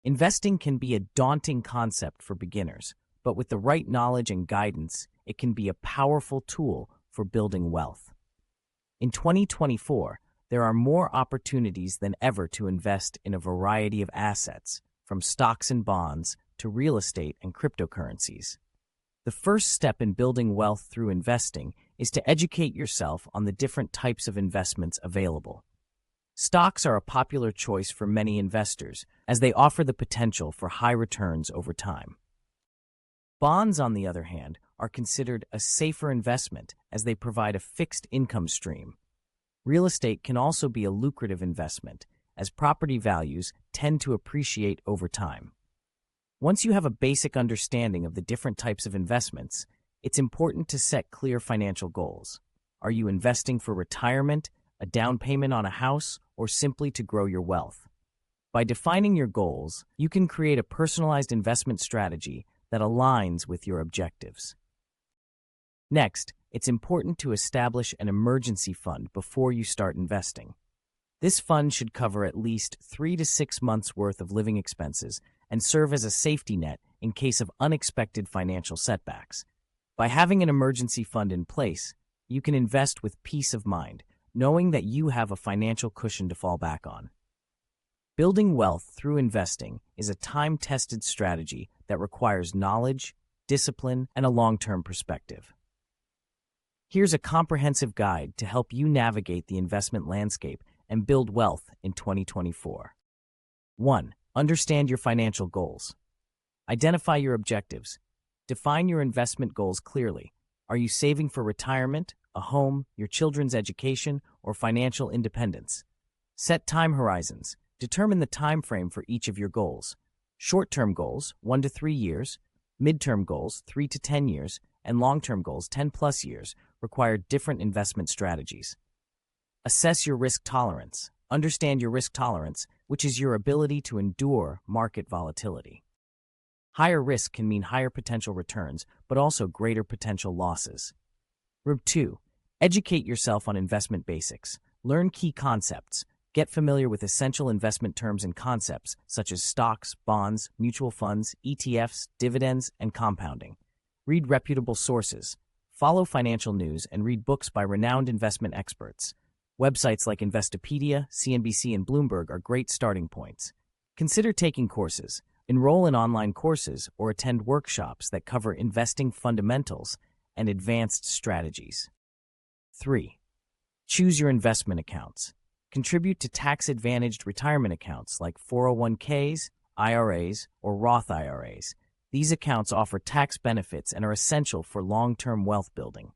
Investing can be a daunting concept for beginners, but with the right knowledge and guidance, it can be a powerful tool for building wealth. In 2024, there are more opportunities than ever to invest in a variety of assets, from stocks and bonds to real estate and cryptocurrencies. The first step in building wealth through investing is to educate yourself on the different types of investments available. Stocks are a popular choice for many investors, as they offer the potential for high returns over time. Bonds, on the other hand, are considered a safer investment as they provide a fixed income stream. Real estate can also be a lucrative investment, as property values tend to appreciate over time. Once you have a basic understanding of the different types of investments, it's important to set clear financial goals. Are you investing for retirement, a down payment on a house, or simply to grow your wealth? By defining your goals, you can create a personalized investment strategy that aligns with your objectives. Next, it's important to establish an emergency fund before you start investing. This fund should cover at least 3 to 6 months' worth of living expenses and serve as a safety net in case of unexpected financial setbacks. By having an emergency fund in place, you can invest with peace of mind, knowing that you have a financial cushion to fall back on. Building wealth through investing is a time-tested strategy that requires knowledge, discipline, and a long-term perspective. Here's a comprehensive guide to help you navigate the investment landscape and build wealth in 2024. 1. Understand your financial goals. Identify your objectives. Define your investment goals clearly. Are you saving for retirement, a home, your children's education, or financial independence? Set time horizons. Determine the time frame for each of your goals. Short-term goals, 1 to 3 years, mid-term goals, 3 to 10 years, and long-term goals, 10+ years, require different investment strategies. Assess your risk tolerance. Understand your risk tolerance, which is your ability to endure market volatility. Higher risk can mean higher potential returns, but also greater potential losses. 2. Educate yourself on investment basics. Learn key concepts. Get familiar with essential investment terms and concepts, such as stocks, bonds, mutual funds, ETFs, dividends, and compounding. Read reputable sources. Follow financial news and read books by renowned investment experts. Websites like Investopedia, CNBC, and Bloomberg are great starting points. Consider taking courses. Enroll in online courses or attend workshops that cover investing fundamentals and advanced strategies. 3. Choose your investment accounts. Contribute to tax-advantaged retirement accounts like 401ks, IRAs, or Roth IRAs. These accounts offer tax benefits and are essential for long-term wealth building.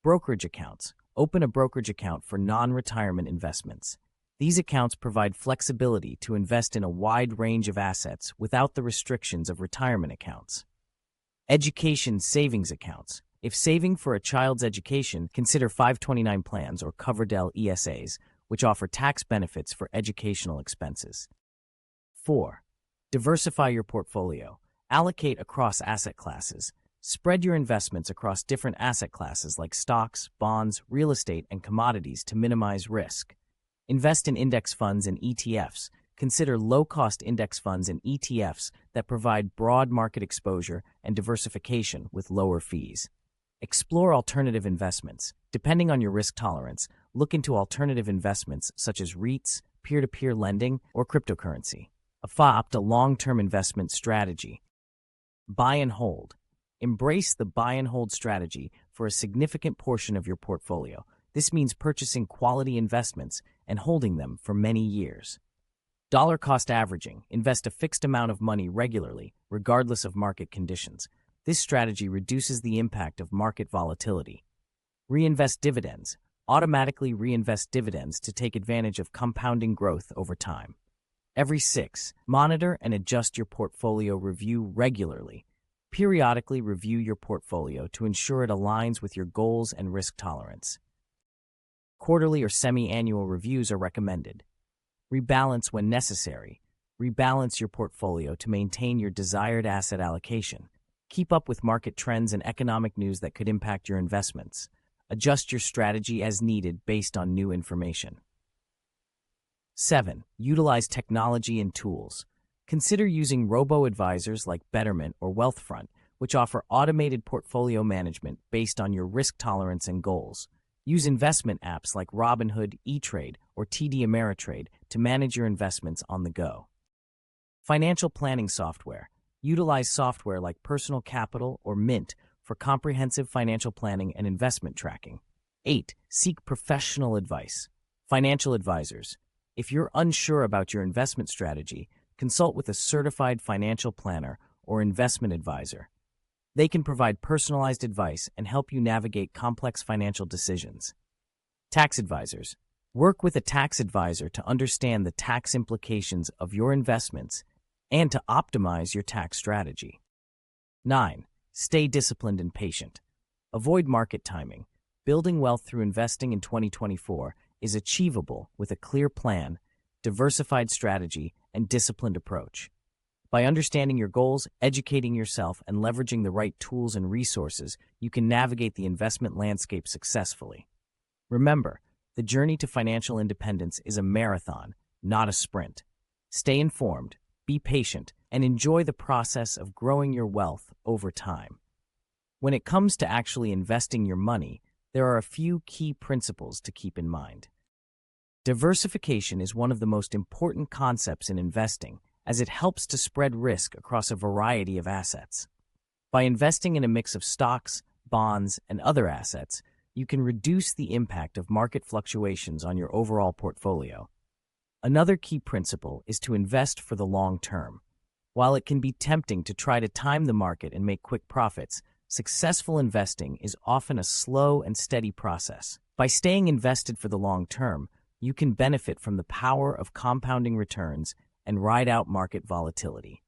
Brokerage accounts. Open a brokerage account for non-retirement investments. These accounts provide flexibility to invest in a wide range of assets without the restrictions of retirement accounts. Education savings accounts. If saving for a child's education, consider 529 plans or Coverdell ESAs, which offer tax benefits for educational expenses. 4. Diversify your portfolio. Allocate across asset classes. Spread your investments across different asset classes like stocks, bonds, real estate, and commodities to minimize risk. Invest in index funds and ETFs. Consider low-cost index funds and ETFs that provide broad market exposure and diversification with lower fees. Explore alternative investments. Depending on your risk tolerance, look into alternative investments such as REITs, peer-to-peer lending, or cryptocurrency. Adopt a long-term investment strategy. Buy and hold. Embrace the buy and hold strategy for a significant portion of your portfolio. This means purchasing quality investments and holding them for many years. Dollar cost averaging. Invest a fixed amount of money regularly, regardless of market conditions. This strategy reduces the impact of market volatility. Reinvest dividends. Automatically reinvest dividends to take advantage of compounding growth over time. Every 6, monitor and adjust your portfolio review regularly. Periodically review your portfolio to ensure it aligns with your goals and risk tolerance. Quarterly or semi-annual reviews are recommended. Rebalance when necessary. Rebalance your portfolio to maintain your desired asset allocation. Keep up with market trends and economic news that could impact your investments. Adjust your strategy as needed based on new information. 7. Utilize technology and tools. Consider using robo-advisors like Betterment or Wealthfront, which offer automated portfolio management based on your risk tolerance and goals. Use investment apps like Robinhood, E-Trade, or TD Ameritrade to manage your investments on the go. Financial planning software. Utilize software like Personal Capital or Mint for comprehensive financial planning and investment tracking. 8. Seek professional advice. Financial advisors. If you're unsure about your investment strategy, consult with a certified financial planner or investment advisor. They can provide personalized advice and help you navigate complex financial decisions. Tax advisors. Work with a tax advisor to understand the tax implications of your investments and to optimize your tax strategy. 9. Stay disciplined and patient. Avoid market timing. Building wealth through investing in 2024 is achievable with a clear plan, diversified strategy, and disciplined approach. By understanding your goals, educating yourself, and leveraging the right tools and resources, you can navigate the investment landscape successfully. Remember, the journey to financial independence is a marathon, not a sprint. Stay informed, be patient, and enjoy the process of growing your wealth over time. When it comes to actually investing your money, there are a few key principles to keep in mind. Diversification is one of the most important concepts in investing, as it helps to spread risk across a variety of assets. By investing in a mix of stocks, bonds, and other assets, you can reduce the impact of market fluctuations on your overall portfolio. Another key principle is to invest for the long term. While it can be tempting to try to time the market and make quick profits, successful investing is often a slow and steady process. By staying invested for the long term, you can benefit from the power of compounding returns and ride out market volatility.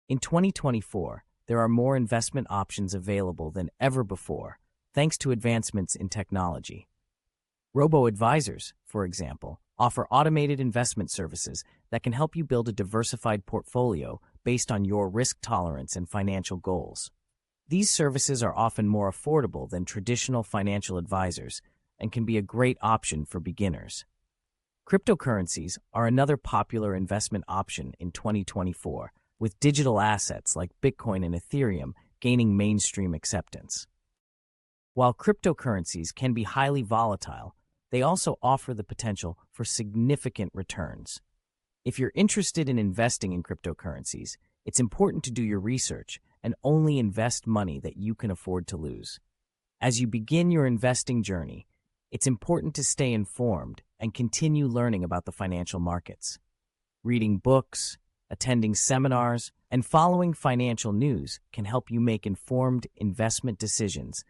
In 2024, there are more investment options available than ever before, thanks to advancements in technology. Robo-advisors, for example, offer automated investment services that can help you build a diversified portfolio based on your risk tolerance and financial goals. These services are often more affordable than traditional financial advisors and can be a great option for beginners. Cryptocurrencies are another popular investment option in 2024, with digital assets like Bitcoin and Ethereum gaining mainstream acceptance. While cryptocurrencies can be highly volatile, they also offer the potential for significant returns. If you're interested in investing in cryptocurrencies, it's important to do your research and only invest money that you can afford to lose. As you begin your investing journey, it's important to stay informed and continue learning about the financial markets. Reading books, attending seminars, and following financial news can help you make informed investment decisions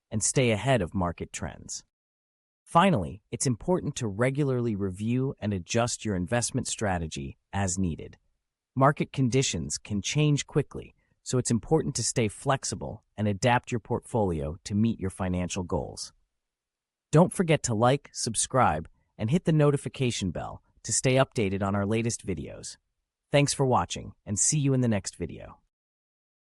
and stay ahead of market trends. Finally, it's important to regularly review and adjust your investment strategy as needed. Market conditions can change quickly, so it's important to stay flexible and adapt your portfolio to meet your financial goals. Don't forget to like, subscribe, and hit the notification bell to stay updated on our latest videos. Thanks for watching, and see you in the next video.